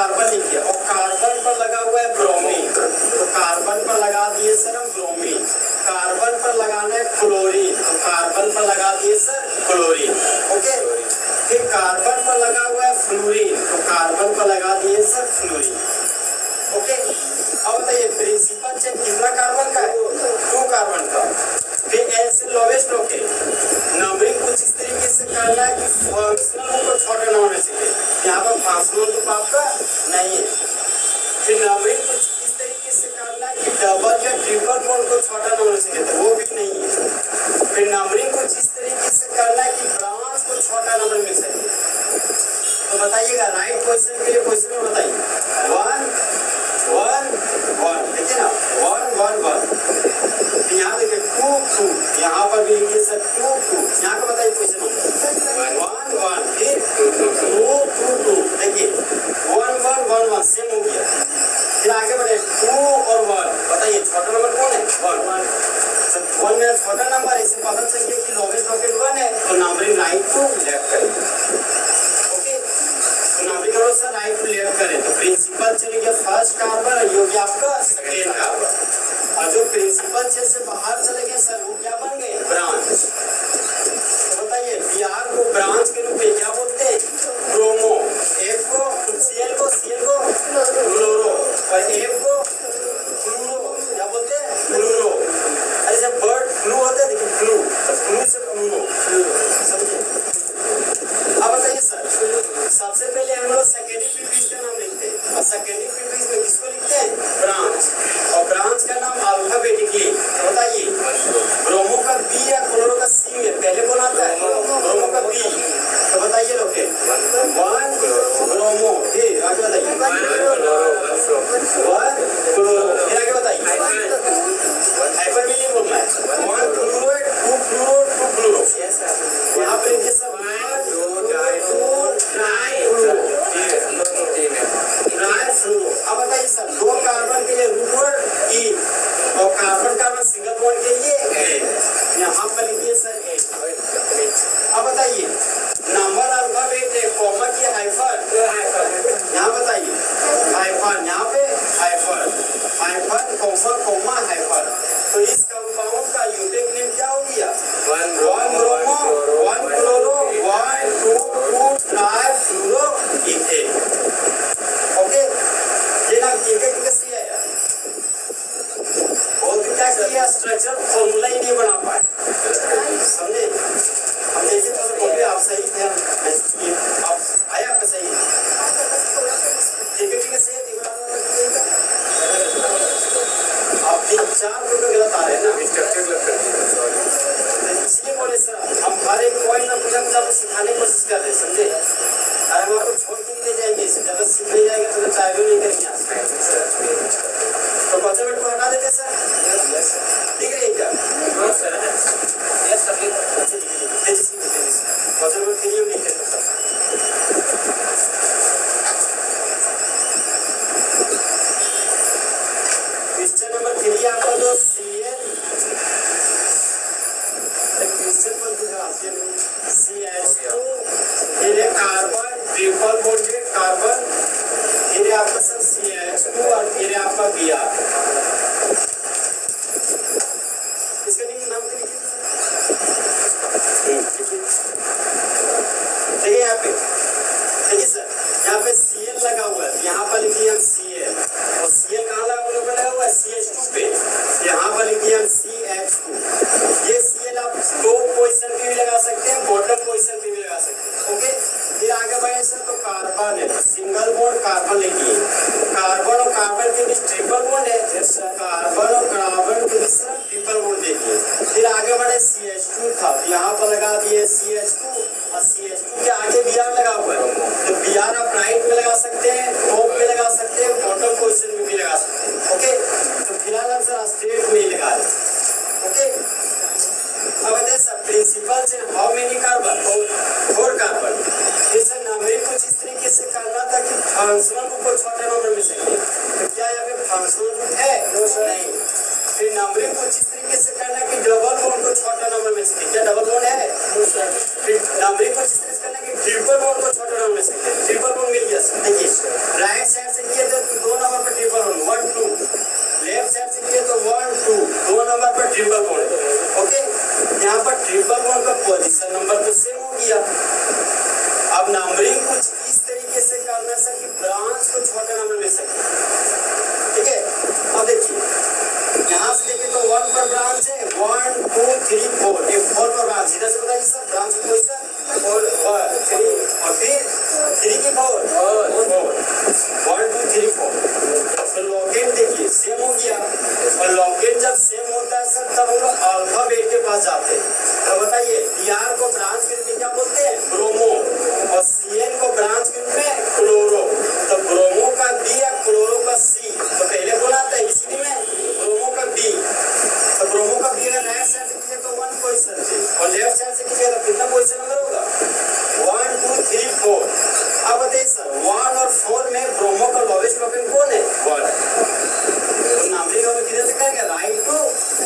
Carbon लिखिए और carbon पर लगा हुआ है ब्रोमीन, तो कार्बन पर लगा दिए सर हम ब्रोमीन। कार्बन पर लगाना है क्लोरीन, तो कार्बन पर लगा दिए सर क्लोरीन। ओके, फिर कार्बन पर लगा हुआ है फ्लोरीन, तो कार्बन पर लगा दिए सर फ्लोरीन। ओके, अब बताइए प्रिंसिपल चेन कितना कार्बन का है? 2 कार्बन का। फिर ऐसे लोवेस्ट ओके, नंबरिंग कुछ इस तरीके से करना है कि फंक्शनल ग्रुप को छोटे नंबर में सीखे। यहाँ पर फंक्शनल ग्रुप आपका नहीं है। फिर नंबरिंग कुछ इस तरीके से करना है कि डबल या ट्रिपल बॉन्ड को छोटा नंबर में सीखे, वो भी नहीं है। फिर नंबरिंग कुछ इस तरीके से करना है कि ब्रांच को छोटा नंबर मिल सके। तो बताइएगा राइट क्वेश्चन के लिए क्वेश्चन में बताइए 1 1 1, देखिए ना 1 1 1। यहाँ देखिए 2 2, यहाँ पर भी लिखिए सर 2 2। यहाँ का बताइए क्वेश्चन 1 1, फिर 2 2 2, देखिए 1 1 1 1 सेम हो गया। फिर आगे बढ़े 2 और 1, बताइए छोटा नंबर कौन है? 1 1 मेरा छोटा नंबर है, इससे पता चल गया कि लोवेस्ट रॉकेट 1 है, तो नंबरिंग राइट टू लेफ्ट करें। ओके, तो नंबरिंग करो सर राइट टू लेफ्ट करें, तो प्रिंसिपल चले गया फर्स्ट कार्बन और ये हो गया आपका सेकेंड कार्बन। और जो प्रिंसिपल चेन से बाहर चले गए सर वो क्या बन गए? ब्रांच। तो बताइए Br को ब्रांच के रूप में क्या बोलते हैं? ब्रोमो। F को Cl को क्लोरो और F को फ्लूरो, क्या बोलते हैं? फ्लूरो। अरे जब बर्ड फ्लू होता है देखिए फ्लू, तो फ्लू से फ्लूरो, समझे? अब बताइए सर सबसे पहले हम लोग सेकेंडरी प्रीफिक्स का नाम लिखते हैं और सेकेंडरी प्रीफिक्स में किसको लिखते हैं? ब्रांच। और ब्रांच का नाम अल्फाबेटिकली, तो बताइए ब्रोमो का बी या क्लोरो का सी में पहले कौन आता है? ब्रोमो का बी। तो बताइए लोग 1 ब्रोमो, फिर आगे बताइए 1 क्लोरो, फिर आगे बताइए हाइपरमिलियन बोलना है 1 क्लोरो 2 फ्लूरो 2 क्लोरो। यहाँ पर लिखिए सब 1 2 ट्राइफ्लूरो। अब बताइए सर 2 कार्बन के लिए रूट वर्ड ई और कार्बन कार्बन सिंगल बॉन्ड के लिए ए। यहाँ पर लिखिए सर ए। अब बताइए नंबर अल्फाबेट है, कॉमा की हाइफन, यहाँ बताइए हाइफन, यहाँ पे hyphen hyphen comma comma hyphen. तो इस कंपाउंड का यूनिक नेम क्या हो गया? 1 ब्रोमो 1 क्लोरो 1 2 2 ट्राइफ्लूरो इथेन। ओके, ये नाम कैसे आया? और क्या किया? स्ट्रक्चर फॉर्मूला ही नहीं बना पाए, समझे? हम जैसे तो आप सही थे, आप आया आपका सही ठीक है सही है। आप 3-4 तो गलत आ रहे हैं ना, इसलिए बोले सर हम हर एक पॉइंट ना कुछ आपको सिखाने की कोशिश कर रहे हैं, समझे? अरे हम आपको छोड़ के ले जाएंगे, इससे ज़्यादा सीख ले जाएगा तो चाय भी नहीं करेंगे आप। तो बच्चे मिनट को हटा देते सर, ठीक है क्या? सर यस सर, बच्चे मिनट के लिए नहीं कहते सर। क्वेश्चन नंबर 3 आपका जो Cl क्वेश्चन पर CH2 ये कार्बन ट्रिपल बॉन्डेड कार्बन, ये आपका सर CH2 और ये आपका Br। इसका नाम क्या लिखिए? देखिए यहाँ पे, देखिए सर यहाँ पे Cl लगा हुआ है, यहाँ पर लिखिए हम Cl और Cl कहाँ लगा हुआ है? CH2 पे, यहाँ पर लिखिए हम CH2। ये Cl आप टॉप पोजीशन पे भी लगा सकते हैं, बॉटम पोजीशन पे भी लगा सकते हैं। ओके, फिर आगे बढ़े सर तो कार्बन है, सिंगल बॉन्ड कार्बन लिखिए, कार्बन और कार्बन के बीच ट्रिपल बॉन्ड है, कार्बन और कार्बन के बीच ट्रिपल बॉन्ड देखिए। फिर आगे बढ़े CH2 था, यहाँ पर लगा दिए CH2 और CH2 के आगे Br लगा हुआ है, तो Br आप राइट में लगा सकते हैं, टॉप में लगा सकते हैं, बॉटम पोजीशन में भी लगा सकते हैं। ओके, तो फिलहाल हम सर स्ट्रेट में लगा रहे हैं। ओके, अब बताइए सर प्रिंसिपल से हाउ मेनी कार्बन? 4 कार्बन। इसे नंबरिंग कुछ इस तरीके से करना था कि फंक्शनल ग्रुप को छोटे नंबर में सके, तो क्या यहाँ पे फंक्शनल ग्रुप है? नहीं। फिर नंबरिंग कुछ इस तरीके से करना कि डबल बॉन्ड को छोटा नंबर में सके, क्या डबल बॉन्ड है? फिर नंबरिंग कुछ इस तरीके से करना कि ट्रिपल बॉन्ड को छोटा नंबर में सके, ट्रिपल बॉन्ड मिल गया। देखिए राइट और लेफ्ट साइड से कीजिएगा तो कितना पोजीशन नंबर होगा 1 2 3 4। अब बताइए सर 1 और 4 में ब्रोमो का लोवेस्ट प्रोपेन कौन है 1। तो नामरी का किधर से करेंगे right to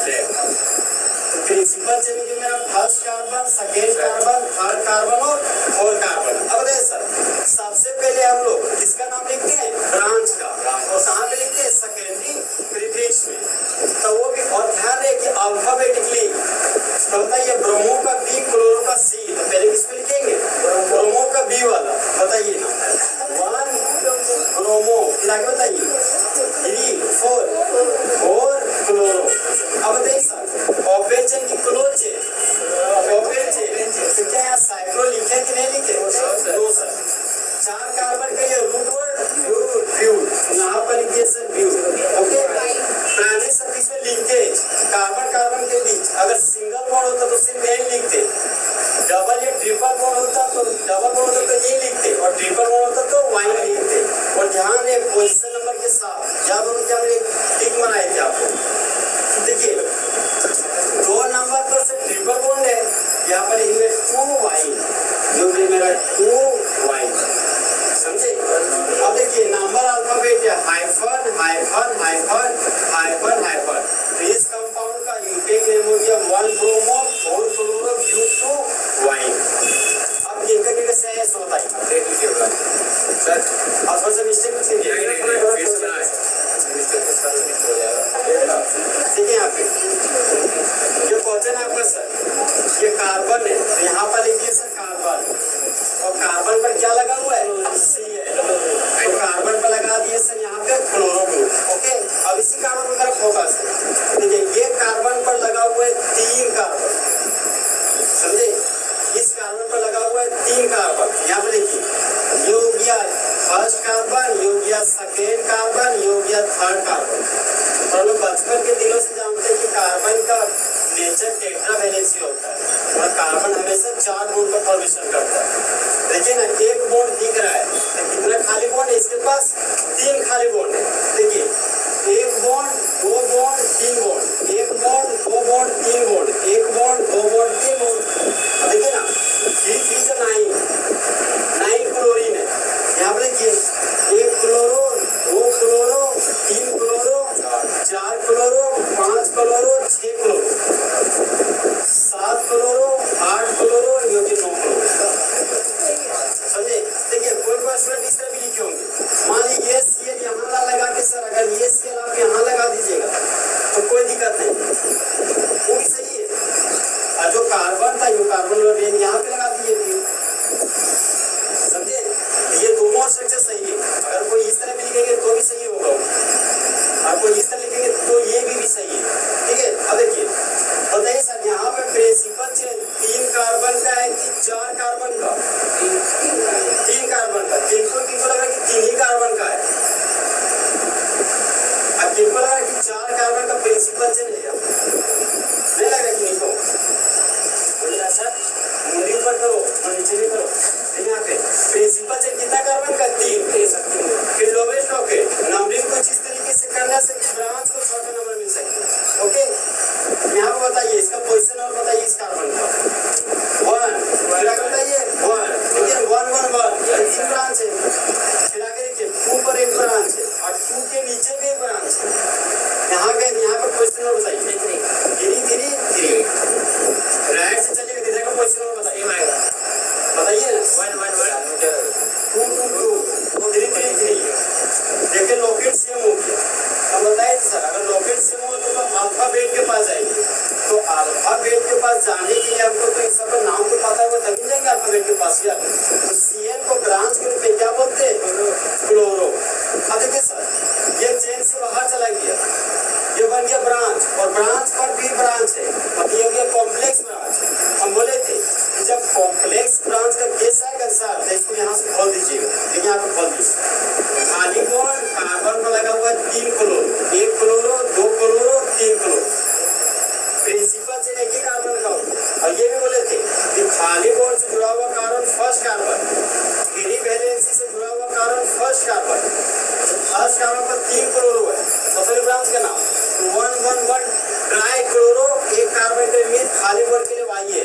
left. Principal chain में मेरा first carbon second carbon third carbon और फोर्थ कार्बन। अब बताइए सर सबसे पहले हम लोग किसका नाम लिखते हैं ब्रांच का और कहाँ पे लिखते हैं सेकेंडरी प्रीफिक्स में। तो वो भी और ध्यान रहे कि अल्फाबेटिकली तो बताइए ब्रोमो का बी क्लोरो का सी। तो पहले किस पे लिखेंगे ब्रोमो का बी वाला बताइए ना 1 ब्रोमो फिर आगे बताइए 3 4 क्लोरो। अब बताइए सर ऑपेन चेन की क्लोज चेन ऑपेन चेन तो क्या यहाँ साइक्लो लिखे कि नहीं लिखे नो सर। 4 कार्बन का ये रूट वर्ड ब्यूट यहाँ पर लिखिए सर ब्यूट ओके। ब्रांचेस सब इसमें लिंकेज कार्बन कार्बन के बीच अगर सिंगल बॉन्ड होता तो सिर्फ एन लिखते, डबल या ट्रिपल बॉन्ड होता तो डबल बॉन्ड होता तो ये लिखते और ट्रिपल बॉन्ड होता तो वाई लिखते। और ध्यान रहे पोजीशन नंबर के साथ याद हो क्या हमने टिक बनाए थे आपको। देखिए 2 नंबर पर से ट्रिपल बॉन्ड है यहाँ पर लिखेंगे 2 वाई जो कि मेरा 2 वाई समझे। अब देखिए नंबर अल्फाबेट है hyphen hyphen hyphen hyphen hyphen. तो इस कंपाउंड का यूटेक नेम हो गया 1 ब्रोमो 4 क्लोरो ब्यूटो वाइन। अब ये करके कैसे ऐसे होता है देख लीजिएगा सर आप थोड़ा सा मिस्टेक कुछ नहीं है देखिए यहाँ पे ये क्वेश्चन आपका सर ये कार्बन है तो यहाँ पर लिखिए सर कार्बन और कार्बन पर क्या लगा हुआ है सी है तो कार्बन पर लगा दिए सर यहाँ पे क्लोरो ग्रुप ओके। अब इसी कार्बन पर मेरा फोकस है देखिए ये कार्बन पर लगा हुआ है 3 कार्बन समझे। इस कार्बन पर लगा हुआ है 3 कार्बन यहाँ पे देखिए ये हो गया फर्स्ट कार्बन ये हो गया सेकेंड कार्बन ये हो गया थर्ड कार्बन। तो हम लोग बचपन के दिनों से जानते हैं कि कार्बन का नेचर टेट्रा वैलेंसी होता है और कार्बन हमेशा 4 बॉन्ड का फॉर्मेशन करता है। देखिए ना एक बॉन्ड दिख रहा है तो कितना खाली बॉन्ड है इसके पास 3 खाली बॉन्ड है। देखिए 1 bond 2 bond 3 bond 1 bond 2 bond 3 bond 1 bond 2 bond 3 bond. देखिए ना 9 क्लोरीन है यहाँ पर देखिए 1 chloro 2 chloro 3 chloro 4 chloro 5 chloro 6 chloro 7 chloro 8 chloro ये 9 क्लोरो समझे। देखिए कोई स्टूडेंट इस तरह भी लिखे होंगे मान लीजिए ये सीएल यहाँ लगा के सर अगर ये सीएल आप यहाँ लगा दीजिएगा तो कोई दिक्कत नहीं वो भी सही है। और जो कार्बन था ये कार्बन रेन यहाँ पे लगा दीजिए समझे। ये दोनों स्ट्रक्चर सही है अगर कोई इस तरह भी लिखेंगे तो भी सही होगा और कोई इस तरह लिखेंगे तो ये भी सही है ठीक है। अब देखिए बताइए सर यहाँ पे प्रिंसिपल चेन 3 कार्बन का है कि 4 कार्बन का 3 कार्बन का किनको लगा कि 3 ही कार्बन का है अब किनको लगा कि 4 कार्बन का प्रिंसिपल चेन है नहीं लग रहा किनको बोलिए सर मुझे ऊपर करो और नीचे भी करो। यहाँ पे प्रिंसिपल चेन कितना कार्बन का 3 फिर लोवेस्ट ओके नंबरिंग कुछ इस तरीके से करने से कि ब्रांच को छोटा नंबर मिल सके ओके। यहाँ पे बताइए इसका पोजीशन और बताइए इस कार्बन का 1 फिर आगे बताइए 1 देखिए 1 1 1 ये 3 ब्रांच है फिर आगे देखिए 2 पर एक ब्रांच है और 2 के नीचे भी एक ब्रांच है। यहाँ पर पोजीशन और बताइए 3 राइट से चलिए तीसरे का पोजीशन और बताइए बताइए 1 1 2 2 2 3 3 3 देखिए लोकेट सेम हो गया। अब बताइए सर अगर लोकेट सेम हो तो अल्फाबेट के पास जाएंगे तो अल्फाबेट के पास जाने के लिए हमको तो इस सब नाम तो पता होगा तभी जाएंगे अल्फाबेट के पास यार। तो सीएन को ब्रांच के रूप में क्या बोलते हैं क्लोरो। अब देखिए सर ये चेन से बाहर चला गया ये बन गया ब्रांच और ब्रांच पर भी ब्रांच है मतलब ये हो गया कॉम्प्लेक्स ब्रांच। हम बोले थे कि जब कॉम्प्लेक्स ब्रांच का केस आएगा सर तो इसको यहाँ से खोल दीजिएगा लेकिन यहाँ पर खोल दीजिए खाली बॉन्ड कार्बन पर लगा हुआ 3 chloro 1 chloro 2 chloro 3 chloro principal से एक ही कार्बन का होगा। और ये भी बोले थे कि खाली बॉन्ड से जुड़ा हुआ कार्बन फर्स्ट कार्बन इरिवैलेंसी से जुड़ा हुआ carbon first carbon first carbon पर 3 क्लोरो है दूसरे ब्रांच का नाम 1 1 1 ट्राई क्लोरो एक कार्बन के लिए खाली बॉन्ड के लिए वाई है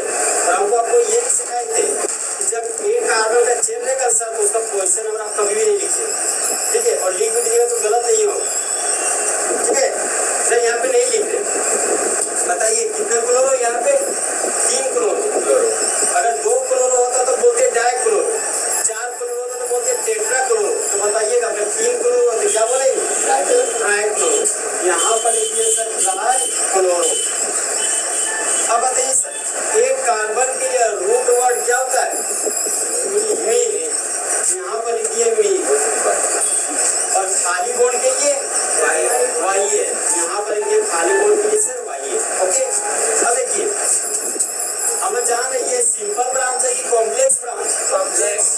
हम जान रहे ये सिंपल ब्रांच है कि कॉम्प्लेक्स ब्रांच? Complex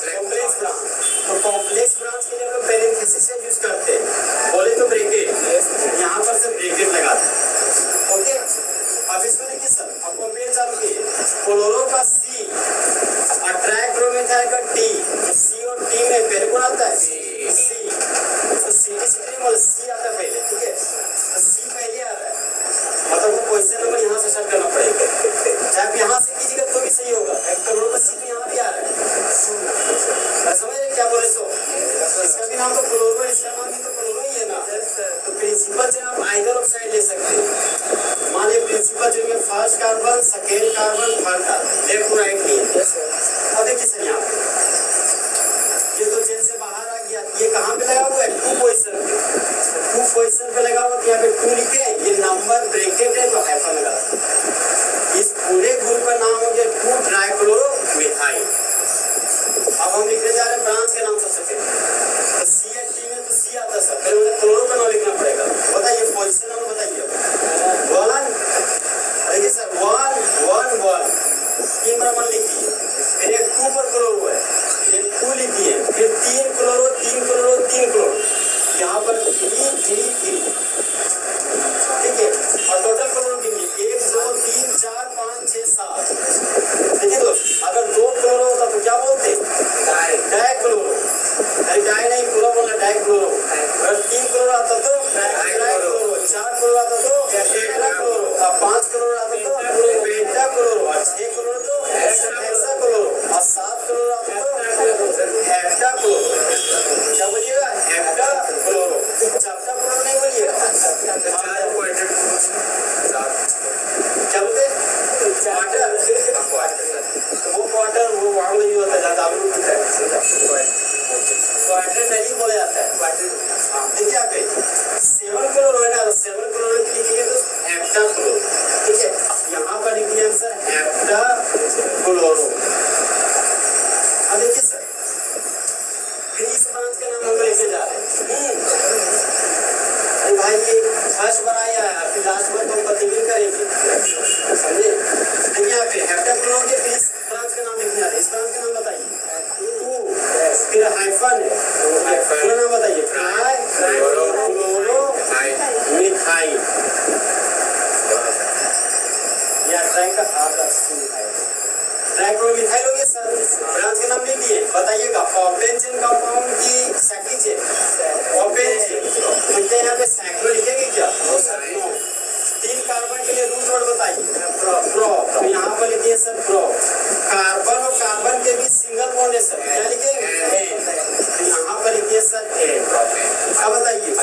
branch. तो कॉम्प्लेक्स ब्रांच के लिए हम लोग पैरेंथेसिस से यूज करते हैं, बोले तो ब्रैकेट, यहाँ पर से ब्रैकेट लगाते हैं। ओके, अब इसको देखिए सर, अब कंपेयर चालू किए, क्लोरो का C और ट्राइक्लोरोमिथाइल का T, तो C और T में पहले कौन आता है? C, तो C आता है पहले, ठीक है, तो C पहले आ रहा है, मतलब वो क्वेश्चन नंबर यहाँ से स्टार्ट करना पड़ेगा, चाहे आप यहाँ से कीजिएगा तो भी सही होगा, क्लोरो का C तो यहाँ भी आ रहा है, समझे क्या बोले? सो इसका भी नाम तो क्लोरो, इसका नाम भी तो क्लोरो ही है ना, तो प्रिंसिपल से आप आइदर ऑक्साइड ले सकते हैं। मान लीजिए प्रिंसिपल जो है first carbon, second carbon, third carbon, left right नहीं है। अब देखिए सर यहाँ पे ये तो चेन से बाहर आ गया, ये कहाँ पे लगा हुआ है? 2 पोजीशन पे, 2 पोजीशन पे लगा हुआ, यहाँ पे 2 लिखे, ये नंबर ब्रैकेट है तो हाइफन लगा। इस पूरे ग्रुप का नाम हो गया 2 ट्राइक्लोरोमिथाइल। अब हम लिखने जा रहे हैं ब्रांच के नाम सबसे पहले, तो C या T में तो C आता है सर, फिर उन्हें क्लोरो का नाम लिखना पड़ेगा। बताइए पोजीशन नंबर बताइए, 1, देखिए सर 1 1 1 3 बराबर लिखिए, फिर एक 2 पर क्लोरो है, फिर 2 लिखिए, फिर 3 क्लोरो 3 क्लोरो 3 क्लोरो, यहाँ पर 3 3 3, ठीक है, और टोटल क्लोरो गिनिए 1 2 3 4 5 6 7। देखिए दोस्त, अगर 2 क्लोरो होता तो क्या बोलते? डाइक्लोरो, अरे डाई नहीं क्लोरो बोलना, डाइक्लोरो। अगर 3 क्लोरो आता तो ट्राइक्लोरो, 4 क्लोरो आता तो टेट्राक्लोरो, और 5 क्लोरो आता तो पेंटाक्लोरो, और 6 क्लोरो तो हेक्साक्लोरो, और 7 क्लोरो आता तो हेप्टाक्लोरो। क्या बोलिएगा? हेप्टाक्लोरो, हेप्टाक्लोरो नहीं बोलिएगा, क्या बोलते? क्वार्टर, तो वो क्वार्टर वो वहाँ नहीं होता, ज़्यादा आप लोग क्वार्टर नहीं बोला जाता है, क्वार्टर। हाँ देखिए आप 7 क्लोरो है ना, तो 7 क्लोरो के लिखिए तो हेप्टाक्लोरो, ठीक है, यहाँ पर लिखिए आंसर हेप्टाक्लोरो। अब देखिए सर, फिर इस ब्रांच का नाम हम लोग लिखने जा रहे हैं। अरे भाई ये फर्स्ट बार आया है, फिर लास्ट बार तो हम प्रतिबिंब करेंगे, समझे? देखिए यहाँ पे हेप्टाक्लोरो के फिर इस ब्रांच का नाम लिखने जा रहे हैं। इस ब्रांच का नाम बताइए, 2 फिर हाइफन है, पूरा नाम बताइए, ट्राइक्लोरोमिथाइल, या ट्राइक्लोरोमिथाइल हो गया सर। ब्रांच का नाम लिखिए, बताइएगा ओपन चेन कंपाउंड की सेकंड चेन, ओपन चेन, तो यहाँ पे सैकड़ों लिखेंगे क्या? 3 कार्बन के लिए रूट वर्ड बताइए, प्रो, तो यहाँ पर लिखिए सर प्रो। कार्बन और कार्बन के बीच सिंगल बॉन्ड है सर, क्या लिखेंगे? तो यहाँ पर लिखिए सर एन। अब बताइए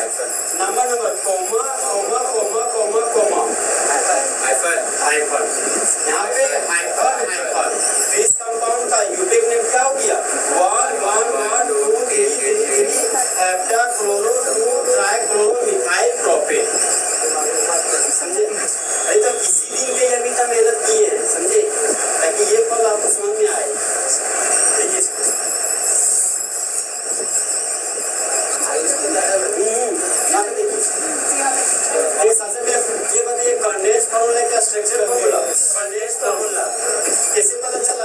number comma comma comma comma comma hyphen, यहाँ पे हाइफन, इस कंपाउंड का यूनिक नेम क्या हो गया? 1 1 1 2 3 3 3 हेप्टाक्लोरो 2 ट्राइक्लोरोमिथाइल प्रोपेन। समझे? अरे तो इसी दिन पे अभी तक मेहनत की है, समझे, ताकि ये पल आपको समझ में आए। देखिए सबसे पहले ये बताइए कंडेंस फार्मूला का स्ट्रक्चर कौन बोला? कंडेंस फार्मूला कैसे पता चला?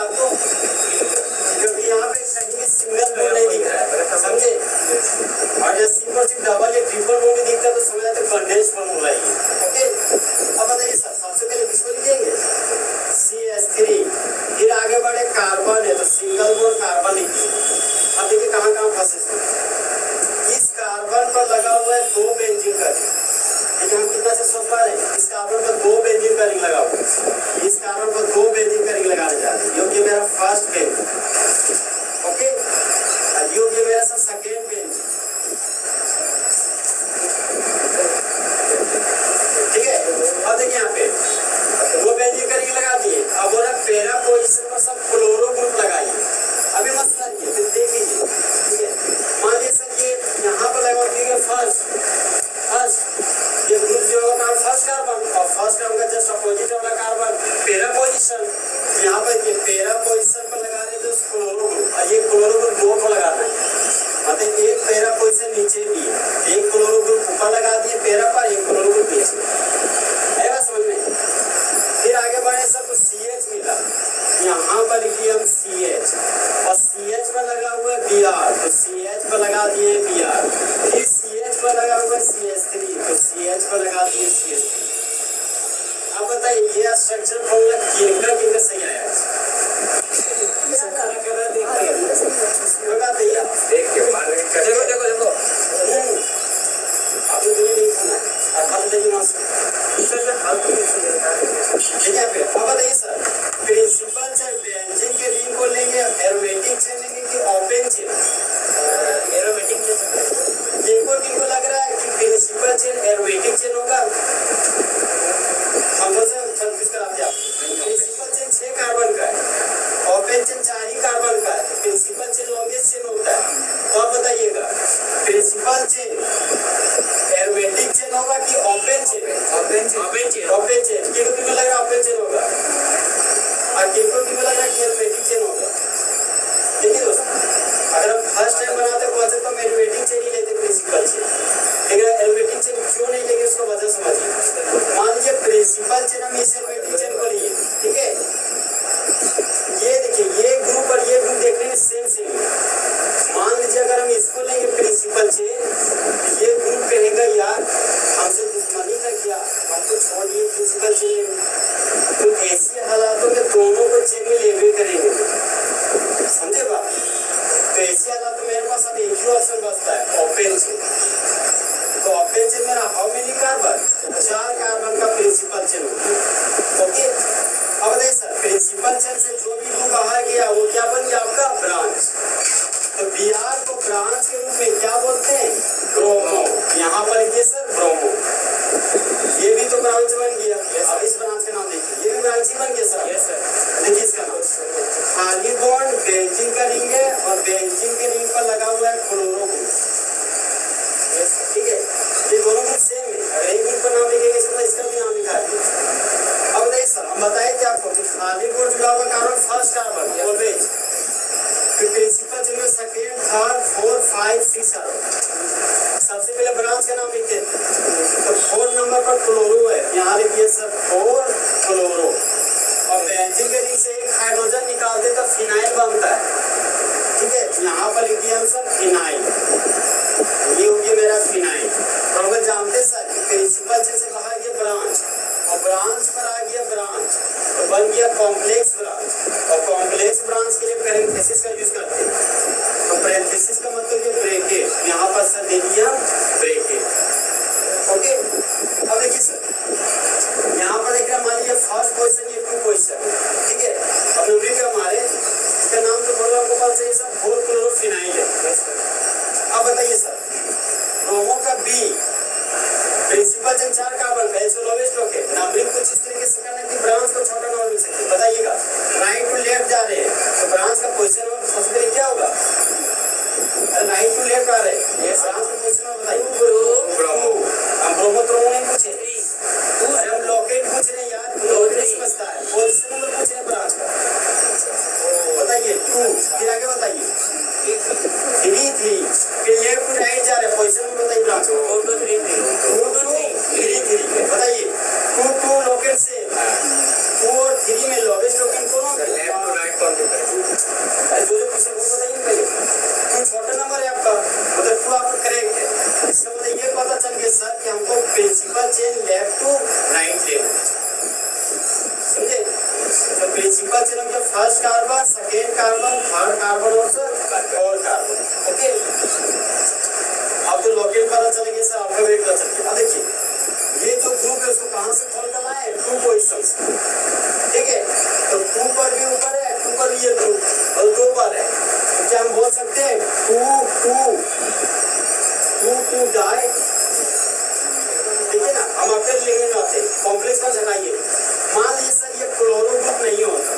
यहाँ पर लिखिए हम CH और CH पर लगा हुआ है Br, तो CH पर लगा दिए Br, फिर CH पर लगा हुआ है CH3, तो CH पर लगा दिए CH3। अब बताइए ये स्ट्रक्चर फॉर्मूला किनका सही आया है? प्रिंसिपल चेन बेंजीन के रिंग को लेंगे, एरोमेटिक चेन लेंगे कि ओपन चेन? Aromatic chain. किनको लग रहा है कि प्रिंसिपल चेन एरोमेटिक चेन होगा? हमको से कंफ्यूज कराते आप। प्रिंसिपल चेन 6 कार्बन का है, ओपन चेन 4 ही कार्बन का है, प्रिंसिपल चेन लॉन्गेस्ट चेन होता है। तो आप बताइएगा प्रिंसिपल चेन एरोमेटिक चेन होगा कि ओपन चेन? Open chain. किनको लग रहा है ओपन चेन होगा और किनको लग रहा है कि एरोमेटिक चेन होगा? देखिए दोस्तों, अगर हम फर्स्ट टाइम बनाते तो हम एरोमेटिक चेन ही लेते प्रिंसिपल चेन, लेकिन एरोमेटिक चेन क्यों नहीं लेंगे उसको वजह समझिए। मान लीजिए प्रिंसिपल चेन हम इस एरोमेटिक चेन को लिए, ठीक है, ये देखिए ये ग्रुप और ये ग्रुप देखने में सेम है। मान लीजिए अगर हम इसको लेंगे प्रिंसिपल चेन, ये ग्रुप कहेगा यार हमसे दुश्मनी का क्या, हमको छोड़िए प्रिंसिपल चेन। तो ऐसे हालातों में दोनों को चेन में लेवे करेंगे, समझे बात? तो ऐसे हालात मेरे पास अब एक ही ऑप्शन बचता है, ओपन चेन। तो ओपन चेन मेरा हाउ मेनी कार्बन? 4 कार्बन का प्रिंसिपल चेन होगा। ओके, अब देखिए सर प्रिंसिपल चेन से जो भी ग्रुप बाहर गया वो क्या बन गया आपका? ब्रांच। तो Br को ब्रांच के रूप में क्या बोलते हैं? ब्रोमो। यहाँ पर ये सर ब्रोमो, ये भी तो ब्रांच बन गया। अब इस ब्रांच का नाम देखिए, ये भी ब्रांच ही बन गया सर। Yes sir. देखिए इसका नाम खाली बॉन्ड बेंजीन का रिंग है और बेंजीन के रिंग पर लगा हुआ है क्लोरो ग्रुप, ठीक है, ये दोनों ग्रुप सेम है। अगर एक ग्रुप का नाम लिखेंगे इसका भी नाम लिखा है। अब देखिए सर हम बताए थे आपको कि खाली बॉन्ड जुड़ा हुआ कार्बन फर्स्ट कार्बन ऑलवेज, फिर प्रिंसिपल चेन में सेकंड, थर्ड, 4, 5, 6 कार्बन। सबसे पहले ब्रांच का नाम लिखते हैं, तो 4 नंबर पर क्लोरो है, यहाँ लिखिए सर 4 क्लोरो, और बेंजीन के रिंग से एक हाइड्रोजन निकालते तो फिनाइल बनता है, ठीक है, यहाँ पर लिखिए हम सर फिनाइल, ये हो गया मेरा फिनाइल। और अगर जानते सर प्रिंसिपल चेन से बाहर गया ब्रांच और ब्रांच पर आ गया ब्रांच, तो बन गया कॉम्प्लेक्स ब्रांच, और कॉम्प्लेक्स ब्रांच के लिए पैरेंथेसिस का यूज करते हैं। तो पैरेंथेसिस का मतलब ये ब्रैकेट, यहाँ पर सर देखिए ब्रैकेट। ओके, अब देखिए सर यहाँ पर देखिए मान लीजिए फर्स्ट क्वेश्चन ये 2 क्वेश्चन, ठीक है, अब मेमोरी के हमारे इसका नाम तो बोलो आपको पता चाहिए सर 4 क्लोरोफिनाइल है। अब बताइए सर ब्रोमो का B प्रिंसिपल चेन 4 कार्बन का इसको लोवेस्ट लोके नंबरिंग कुछ इस तरीके से करना कि ब्रांच को छोटा नंबर मिल सके। बताइएगा राइट टू लेफ्ट जा रहे हैं तो ब्रांच का पोजीशन और सबसे पहले क्या होगा? राइट टू लेफ्ट आ रहे हैं, ये ब्रांच का पोजीशन और बताइए। ब्रोमो, हम ब्रोमो त्रोमो नहीं पूछे, अरे हम लोकेट पूछ रहे हैं यार, लोकेट समझता है, पोजीशन नंबर पूछ रहे हैं ब्रांच का। बताइए 2, फिर आगे बताइए 3, फिर लेफ्ट टू राइट जा रहे हैं, पोजीशन नंबर बताइए ब्रांच को। 4 2 3 3 बताइए 2 2 लोकेट से 2 और 3 में लोवेस्ट लोकेट कौन होगा? लेफ्ट टू राइट कौन होता है? जो क्वेश्चन वो बताइए पहले। 2 छोटा नंबर है आपका, मतलब 2 आपका करेक्ट है। इसका मतलब ये पता चल गया सर कि हमको principal chain left to right लेना, समझे? तो प्रिंसिपल चेन में first carbon, second carbon, third carbon और फोर्थ कार्बन। ओके, अब तो लोकेट पता चल गया सर, अल्फाबेट पता चल गया। अब देखिए ये जो ग्रुप है उसको कहाँ से कॉल करना है? 2 पोजीशन, ठीक है, तो 2 पर भी ऊपर है, 2 पर भी ये ग्रुप और 2 पर है, तो क्या हम बोल सकते हैं 2 2 डाई, ठीक है ना? हम अकेले लेंगे ना आते कॉम्प्लेक्स का हटाइए। मान लीजिए सर ये क्लोरो ग्रुप नहीं होता,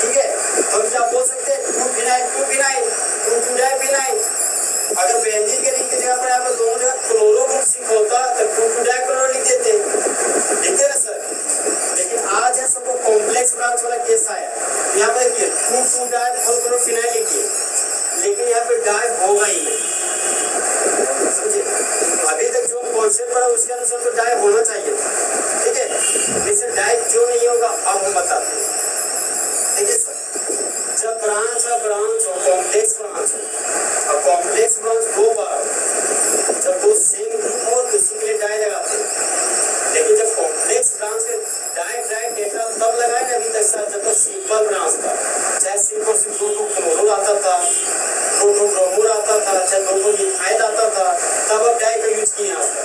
ठीक है, तो हम क्या बोल सकते हैं 2 फिनाइल 2 डाई फिनाइल। अगर बेंजीन के रिंग की जगह पर आप दोनों जगह क्लोरो ग्रुप सिंक होता तो 2 डाई क्लोरो लिख देते, देखते ना सर। लेकिन आज है सबको कॉम्प्लेक्स ब्रांच वाला केस आया, यहाँ पर देखिए 2 डाई क्लोरोफिनाइल लिखिए, लेकिन यहाँ पे डाई होगा ही नहीं, समझे? अभी तक जो कॉन्सेप्ट पढ़ा उसके अनुसार तो डाई होना चाहिए, ठीक है, जैसे डाई क्यों नहीं होगा अब हम बताते हैं। ब्रांच और कॉम्प्लेक्स ब्रांच हो, और कॉम्प्लेक्स ब्रांच दो बार हो, जब दो सेम ग्रुप हो तो उसी के लिए डाई लगाते हैं। लेकिन जब कॉम्प्लेक्स ब्रांच के डाई टेट्रा तब लगाए ना अभी तक सर जब तो सिंपल ब्रांच था, चाहे सिंपल से दो क्लोरो आता था, दो ब्रोमो आता था, चाहे दो मिथाइल आता था, तब अब डाई का यूज किया आता।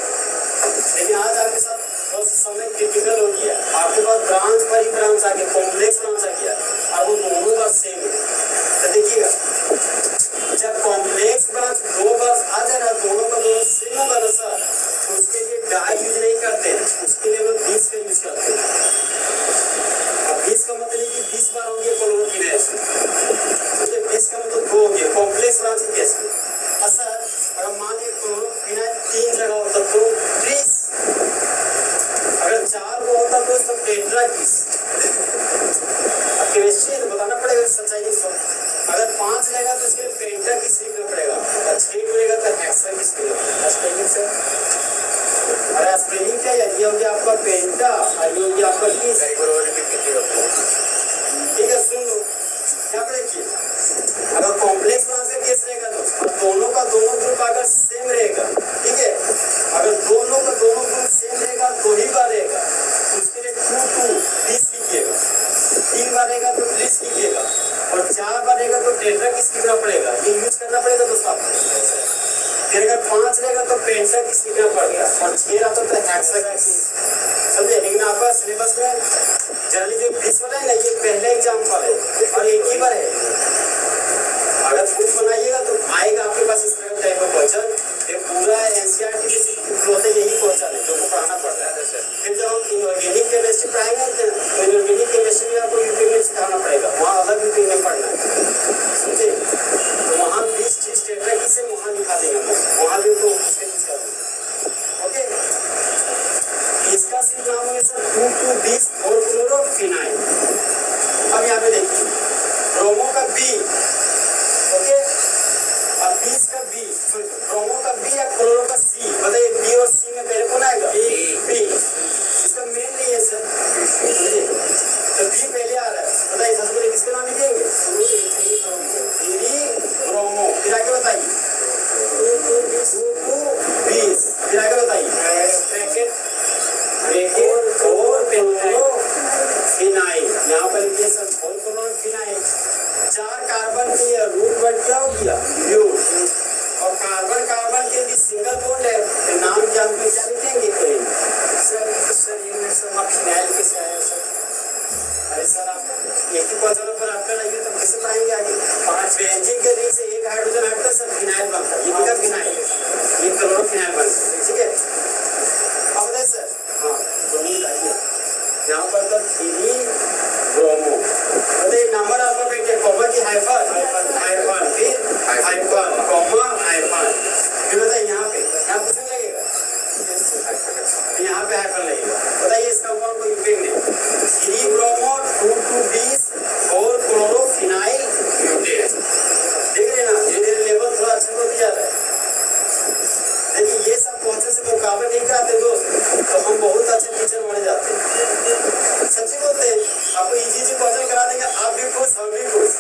लेकिन आज आपके साथ बस समय क्रिटिकल हो गया, आपके पास ब्रांच पर ही ब्रांच आ गया, कॉम्प्लेक्स ब्रांच आ गया, अब वो दोनों बार सेम है। तो देखिएगा जब कॉम्प्लेक्स ब्रांच दो बार आ जाए ना, दोनों का दोनों सेम होगा ना सर, तो उसके लिए डाई यूज नहीं करते, उसके लिए वो 20 का यूज करते हैं। अब 20 का मतलब कि 20 बार हो गया क्लोरोफिनाइल, तो 20 का मतलब 2 हो गया कॉम्प्लेक्स ब्रांच के केस में। सर अगर मान लीजिए क्लोरोफिनाइल 3 जगह होता तो 30, अगर 4 को होता तो सब टेट्रा किस केमिस्ट्री तो बताना पड़ेगा सच्चाई इसको। अगर 5 रहेगा तो इसके लिए पेंटा किस लिखना पड़ेगा, और 6 रहेगा तो हेक्सा किस लिखना स्पेलिंग से। अरे स्पेलिंग क्या है, ये हो गया आपका पेंटा और ये हो गया आपका किस। ठीक है सुन लो क्या देखिए, अगर कॉम्प्लेक्स ब्रांच का केस रहेगा तो दोनों का दोनों ग्रुप अगर सेम रहेगा, ठीक है, अगर दोनों का दोनों ग्रुप सेम रहेगा दो ही बार रहेगा, उसके लिए 2 20 लिखिएगा, 3 बार रहेगा तो 30 लिखिएगा, और 4 बार रहेगा तो टेट्रा किस लिखना पड़ेगा, ये यूज करना पड़ेगा दोस्तों आपको। फिर अगर 5 रहेगा तो पेंटा किस लिखना पड़ेगा, और 6 रहता तो हेक्सा किस, समझे। लेकिन आपका सिलेबस में जनरली जो 20 वाला है ना, ये पहले एग्जाम्पल है और एक ही बार है। अगर खुद बनाइएगा तो आएगा आपके पास इस तरह टाइप का क्वेश्चन, ये पूरा एनसीईआरटी में फ्लो है, यही क्वेश्चन है जो पढ़ाना पड़ता है। फिर जब हम इनऑर्गेनिक केमिस्ट्री पढ़ाएंगे तो इनऑर्गेनिक केमिस्ट्री में आपको यूपी में सिखाना पड़ेगा, वहाँ अलग यूपी में पढ़ना है, समझे। तो वहाँ 20 चीज टेट्रा की से वहाँ लिखा देंगे, वहाँ भी तो उसके यूज कर देंगे। ओके, इसका सिर्फ नाम है सर 2,2-20 और क्लोरोफिनाइल। अब यहाँ पे देखिए ब्रोमो का बी, ओके, और 20 का बी, ब्रोमो का बी या क्लोरो का सी, बताइए बी और सी में पहले कौन आएगा, बी। इसका मेन नहीं है सर, तो बी पहले आ रहा है, बताइए सबसे पहले किसका नाम लिखेंगे, ब्रोमो, फिर आगे बताइए 2,2-20, फिर आगे बताइए और क्लोरोफिनाइल, यहाँ पर लिखिए सर और क्लोरोफिनाइल। 4 कार्बन के रूट वर्ड क्या हो गया, ब्यूट, और कार्बन कार्बन के भी सिंगल बॉन्ड है, तो नाम क्या लिखेंगे कोई सर इनमें सब फिनाइल किसका है सर। अरे सर आप एक ही क्वेश्चन पर अटका रहिए तो कैसे पढ़ाएंगे आगे। 5 बेंजीन के रिंग से एक हाइड्रोजन हटता है सर फिनाइल बनता है, ये बिका फिनाइल, ये क्लोरोफिनाइल बनता है, ठीक है। अब बताइए सर, हाँ दोनों लाइए यहाँ पर तो 3 ब्रोमो, बताइए नंबर अल्फाबेट है, कॉमा की हाइफन, फिर हाइफन कॉमा हाइफन, फिर बताइए यहाँ पे कुछ नहीं लगेगा, यहाँ पे हाइफन लगेगा। बताइए इस कंपाउंड को यूपिंग ने 3 ब्रोमो 2,2-20 और क्लोरोफिनाइल ब्यूटेट, देख रहे ना धीरे लेवल थोड़ा अच्छा होती जा रहा है। देखिए ये सब क्वेश्चन से मुकाबला नहीं कराते दोस्त तो हम बहुत अच्छे टीचर बन जाते हैं, सच्ची बोलते हैं। आपको इजी क्वेश्चन करा देंगे, आप भी खुश हम भी खुश।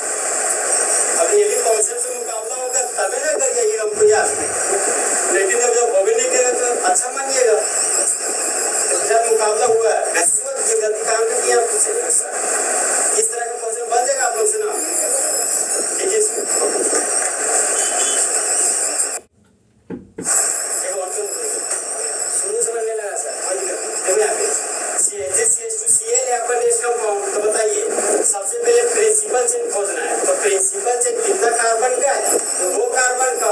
अब ये भी क्वेश्चन से मुकाबला होगा तभी ना करिए हमको यार, लेकिन जब हो भी नहीं करेगा तो अच्छा मानिएगा। जब मुकाबला हुआ है गलती काम कर दिया आपको, इस तरह का क्वेश्चन बन जाएगा आप लोग से ना, ठीक है। तो बताइए सबसे पहले प्रिंसिपल चेन खोजना है, तो प्रिंसिपल चेन कितना कार्बन का है, 2 कार्बन का।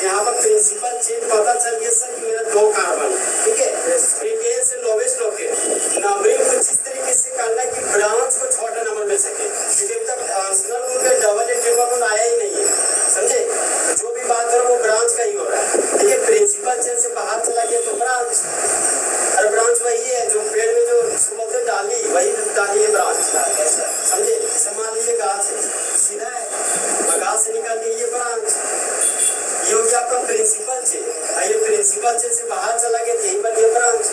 यहाँ पर प्रिंसिपल चेन पता चल गया सर कि मेरा 2 कार्बन, ठीक है। डिटेल से लोवेस्ट लोके नंबरिंग कुछ इस तरीके से करना है कि ब्रांच को छोटा नंबर मिल सके, क्योंकि तब फंक्शनल ग्रुप में डबल या ट्रिपल बॉन्ड आया ही नहीं है, समझे। जो भी बात करो वो ब्रांच का ही हो रहा है, ठीक है। प्रिंसिपल चेन से बाहर चला गया तो ब्रांच, और ब्रांच वही है जो पेड़ में जो बोलते डाली, वही डाली है ब्रांच, समझे। जैसे मान लीजिए गाछ सीधा है, गाछ से निकाल दी ये ब्रांच, ये हो गया आपका प्रिंसिपल चेन। ये प्रिंसिपल चेन से बाहर चला गया तो यही बन गया ब्रांच।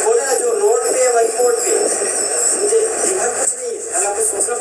बोले ना जो नोड पे है वही कोड पे, समझे। इधर कुछ नहीं है, अगर आपको सोचना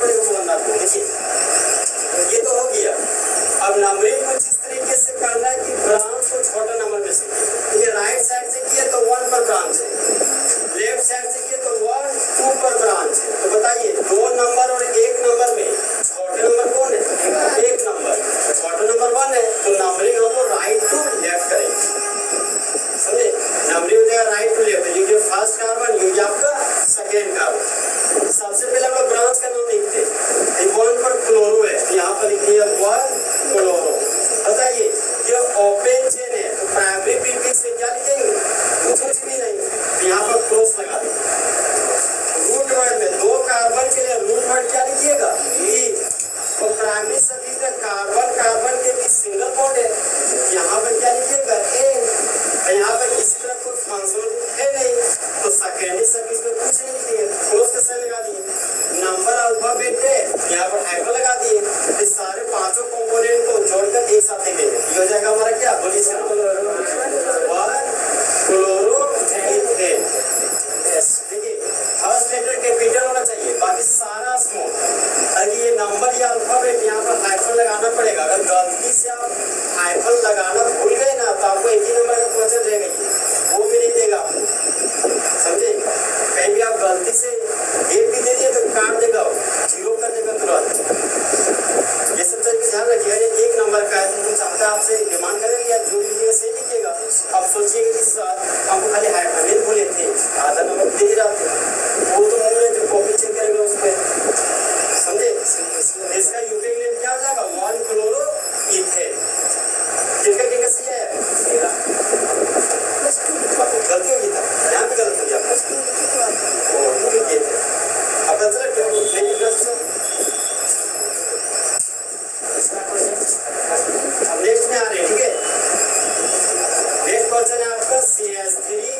CH3